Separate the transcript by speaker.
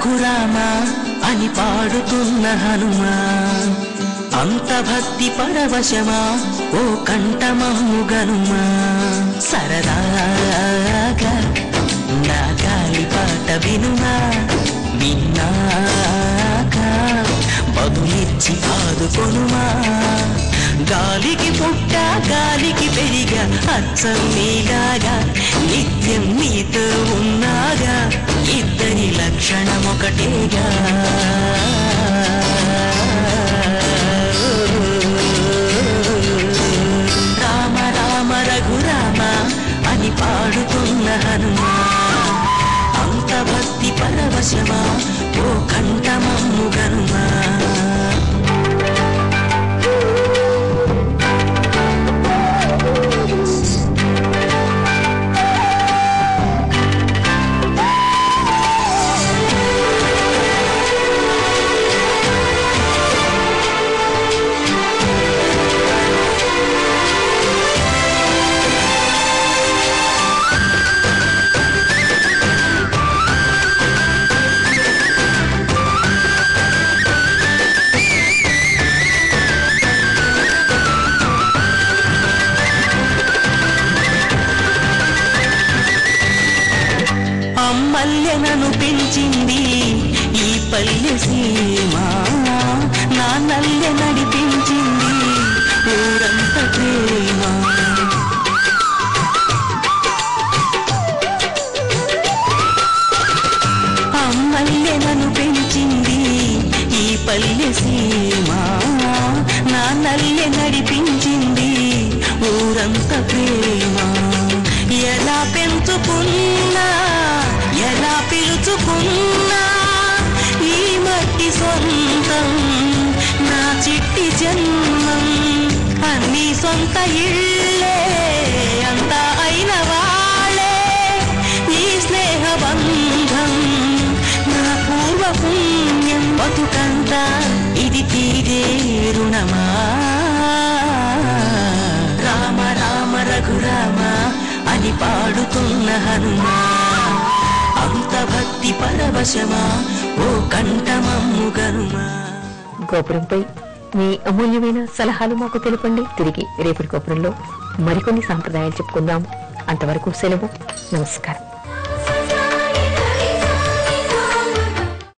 Speaker 1: రఘురామ అని పాడుతున్న హనుమా అంత భక్తి పరవశమా ఓ కంఠమమ్ము గనుమా సరదాగా నా గాలి పాట వినుమా విన్నాక బదులిచ్చి ఆదుకొనుమా గాలికి పుట్ట గాలికి పెరిగా అచ్చం నీలాగా నిత్యం నీతో ఉన్నాగా ఇద్దరి లక్షణం ఒకటేగా రామ రామ రఘురామ అని పాడుతున్న హనుమా అంత భక్తి పరవశమా ఓ కంఠమమ్ము గనుమా మల్లెనను పెంచింది ఈ పల్లె సీమ నా నల్లె నడిపించింది ఊరంత ప్రేమ అమ్మల్లెనను పెంచింది ఈ పల్లె సీమ నా నల్లె నడిపించింది ఊరంత ప్రేమ ఎలా పెంచుకున్నా ఎలా పిలుచుకున్నా ఈ మట్టి సొంతం నా చిట్టి జన్మం అన్ని సొంత ఇళ్ళే అంతా అయిన వాళ్ళే ఈ స్నేహ బంధం నా పూర్వ పుణ్యం బతుకంతా ఇది తీరే రుణమా రామ రామ రఘురామ అని పాడుతున్న హనుమా అంత భక్తి పరవశమా ఓ కంఠమమ్ము గనుమా.
Speaker 2: గోపురంపై మీ అమూల్యమైన సలహాలు మాకు తెలుపండి. తిరిగి రేపటి గోపురంలో మరికొన్ని సాంప్రదాయాలు చెప్పుకుందాం. అంతవరకు సెలవు. నమస్కారం.